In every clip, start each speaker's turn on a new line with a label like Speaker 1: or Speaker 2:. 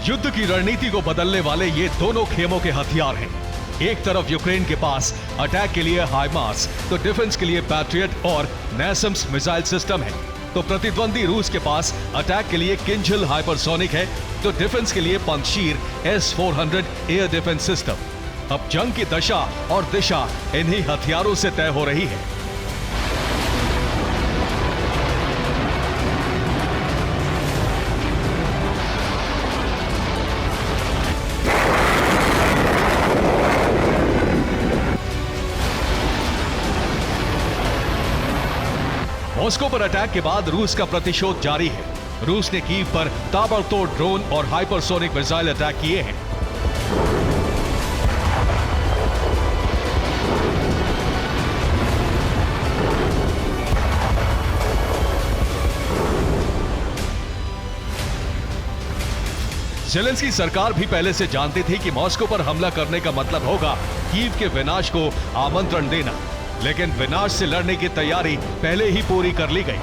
Speaker 1: युद्ध की रणनीति को बदलने वाले ये दोनों खेमों के हथियार हैं। एक तरफ यूक्रेन के पास अटैक के लिए हाइमार्स, तो डिफेंस के लिए पैट्रियट और नैसम्स मिसाइल सिस्टम है। तो प्रतिद्वंदी रूस के पास अटैक के लिए किंजल हाइपरसोनिक है, तो डिफेंस के लिए Panjshir S-400 air defence system. अब जंग की दशा और दिशा इन्हीं हथियारों से तय हो रही है। मॉस्को पर अटैक के बाद रूस का प्रतिशोध जारी है। रूस ने कीव पर ताबड़तोड़ ड्रोन और हाइपरसोनिक मिसाइल अटैक किए हैं। ज़ेलेंस्की सरकार भी पहले से जानती थी कि मॉस्को पर हमला करने का मतलब होगा कीव के विनाश को आमंत्रण देना, लेकिन विनाश से लड़ने की तैयारी पहले ही पूरी कर ली गई।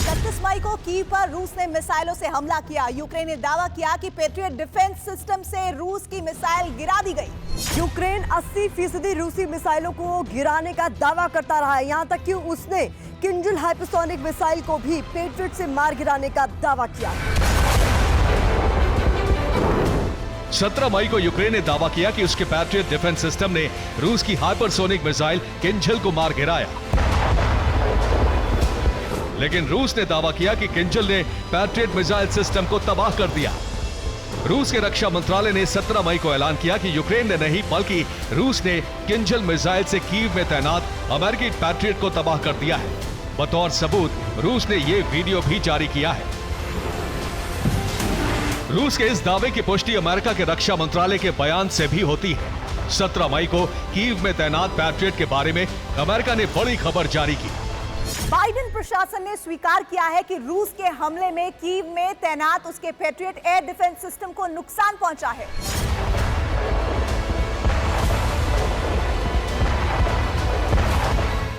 Speaker 2: 31 मई को कीव पर रूस ने मिसाइलों से हमला किया। यूक्रेन ने दावा किया कि पेट्रियट डिफेंस सिस्टम से रूस की मिसाइल गिरा दी गई।
Speaker 3: यूक्रेन 80% रूसी मिसाइलों को गिराने का दावा करता रहा है। यहाँ तक कि उसने किंजल हाइपरसोनिक मिसाइल को भी पेट्रियट से मार गिराने का दावा किया।
Speaker 1: 17 मई को यूक्रेन ने दावा किया कि उसके पैट्रियट डिफेंस सिस्टम ने रूस की हाइपरसोनिक मिसाइल किंजल को मार गिराया, लेकिन रूस ने दावा किया कि किंजल ने पैट्रियट मिसाइल सिस्टम को तबाह कर दिया। रूस के रक्षा मंत्रालय ने 17 मई को ऐलान किया कि यूक्रेन ने नहीं बल्कि रूस ने किंजल मिसाइल से कीव में तैनात अमेरिकी पैट्रियट को तबाह कर दिया है। बतौर सबूत रूस ने यह वीडियो भी जारी किया है। रूस के इस दावे की पुष्टि अमेरिका के रक्षा मंत्रालय के बयान से भी होती है। 17 मई को कीव में तैनात पैट्रियट के बारे में अमेरिका ने बड़ी खबर जारी की।
Speaker 2: बाइडेन प्रशासन ने स्वीकार किया है कि रूस के हमले में कीव में तैनात उसके पेट्रियट एयर डिफेंस सिस्टम को नुकसान पहुंचा है।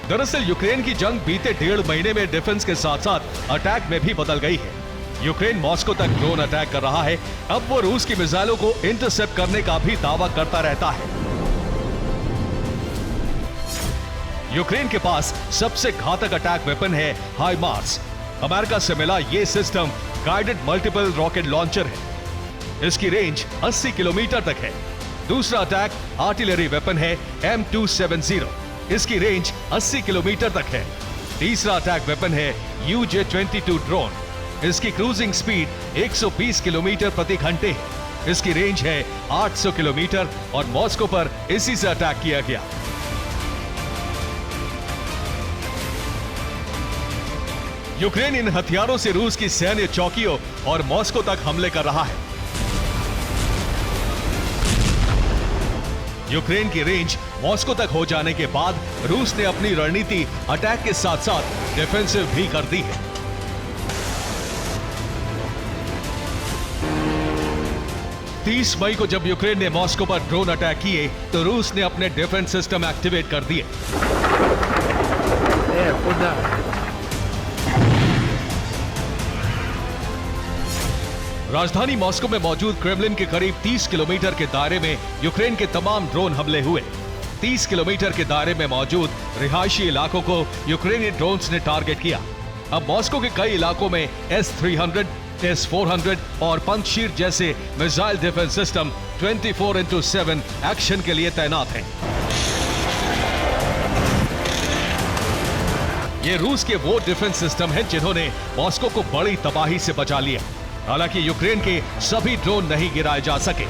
Speaker 1: दरअसल यूक्रेन की जंग बीते 1.5 महीने में डिफेंस के साथ साथ अटैक में भी बदल गई है। यूक्रेन मॉस्को तक ड्रोन अटैक कर रहा है। अब वो रूस की मिसाइलों को इंटरसेप्ट करने का भी दावा करता रहता है। यूक्रेन के पास सबसे घातक अटैक वेपन है हाइमार्स। अमेरिका से मिला ये system guided multiple rocket launcher है। इसकी रेंज 80 किलोमीटर तक है। दूसरा अटैक आर्टिलरी वेपन है M270। इसकी रेंज 80 किलोमीटर तक है। तीसरा अटैक वेपन है UJ-22 ड्रोन। इसकी क्रूजिंग स्पीड 120 किलोमीटर प्रति घंटे है। इसकी रेंज है 800 किलोमीटर और मॉस्को पर इसी से अटैक किया गया। यूक्रेन इन हथियारों से रूस की सैन्य चौकियों और मॉस्को तक हमले कर रहा है। यूक्रेन की रेंज मॉस्को तक हो जाने के बाद रूस ने अपनी रणनीति अटैक के साथ साथ डिफेंसिव भी कर दी है। 30 मई को जब यूक्रेन ने मॉस्को पर ड्रोन अटैक किए तो रूस ने अपने डिफेंस सिस्टम एक्टिवेट कर दिए। राजधानी मॉस्को में मौजूद क्रेमलिन के करीब 30 किलोमीटर के दायरे में यूक्रेन के तमाम ड्रोन हमले हुए। 30 किलोमीटर के दायरे में मौजूद रिहायशी इलाकों को यूक्रेनी ड्रोन्स ने टारगेट किया। अब मॉस्को के कई इलाकों में S-300, S-400 और पंजशीर जैसे मिसाइल डिफेंस सिस्टम 24/7 एक्शन के लिए तैनात हैं। ये रूस के वो डिफेंस सिस्टम हैं जिन्होंने मॉस्को को बड़ी तबाही से बचा लिया। हालांकि यूक्रेन के सभी ड्रोन नहीं गिराए जा सके।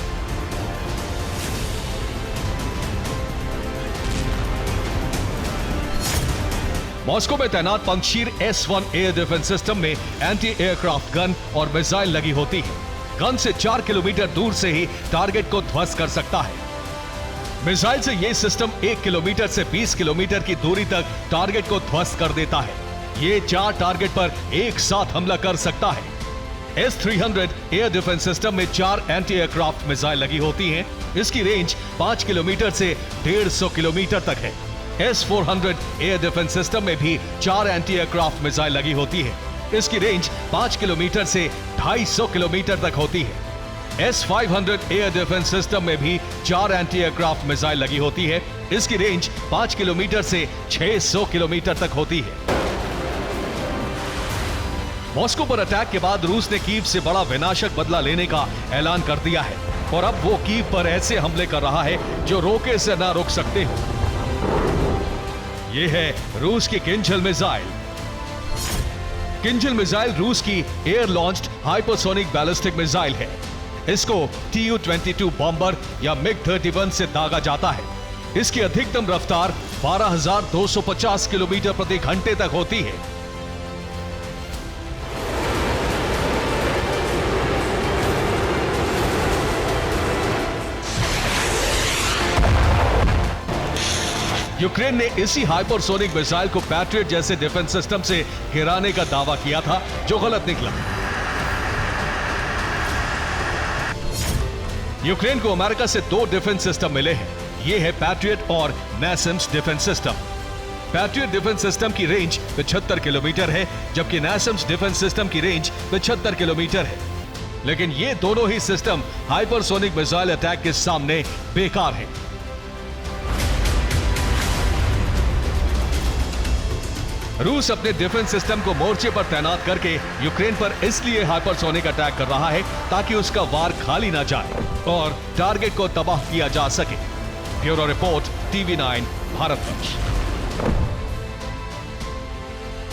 Speaker 1: मॉस्को में तैनात Panjshir S-1 air defence system में एंटी एयरक्राफ्ट गन और मिसाइल लगी होती है। गन से 4 किलोमीटर दूर से ही टारगेट को ध्वस्त कर सकता है। मिसाइल से यह सिस्टम 1 किलोमीटर से 20 किलोमीटर की दूरी तक टारगेट को ध्वस्त कर देता है। ये 4 टारगेट पर एक साथ हमला कर सकता है। S-300 एयर डिफेंस सिस्टम में 4 एंटी एयरक्राफ्ट मिसाइल लगी होती हैं। इसकी रेंज 5 किलोमीटर से 150 किलोमीटर तक है। S-400 एयर डिफेंस सिस्टम में भी 4 एंटी एयरक्राफ्ट मिसाइल लगी होती है। इसकी रेंज 5 किलोमीटर से 250 किलोमीटर तक होती है। S-500 एयर डिफेंस सिस्टम में भी 4 एंटी एयरक्राफ्ट मिसाइल लगी होती है। इसकी रेंज 5 किलोमीटर से 600 किलोमीटर तक होती है। मॉस्को पर अटैक के बाद रूस ने कीव से बड़ा विनाशक बदला लेने का ऐलान कर दिया है और अब वो कीव पर ऐसे हमले कर रहा है जो रोके से ना रोक सकते हो। ये है रूस की किंजल मिसाइल। किंजल मिसाइल रूस की air launched hypersonic ballistic missile है। इसको Tu-22 बॉम्बर या MiG-31 से दागा जाता है। इसकी अधिकतम रफ्तार 12,250 किलोमीटर प्रति घंटे तक होती है। यूक्रेन ने इसी हाइपरसोनिक मिसाइल को पैट्रियट जैसे डिफेंस सिस्टम से गिराने का दावा किया था, जो गलत निकला। यूक्रेन को अमेरिका से 2 डिफेंस सिस्टम मिले हैं। ये है पैट्रियट और NASAMS defence system. Patriot defence system की रेंज 75 किलोमीटर है, जबकि NASAMS डिफेंस सिस्टम की रेंज 75 किलोमीटर है। लेकिन ये दोनों ही सिस्टम हाइपरसोनिक मिसाइल अटैक के सामने बेकार है। रूस अपने डिफेंस सिस्टम को मोर्चे पर तैनात करके यूक्रेन पर इसलिए हाइपरसोनिक अटैक कर रहा है ताकि उसका वार खाली ना जाए और टारगेट को तबाह किया जा सके। Bureau report, TV9 Bharatvarsh.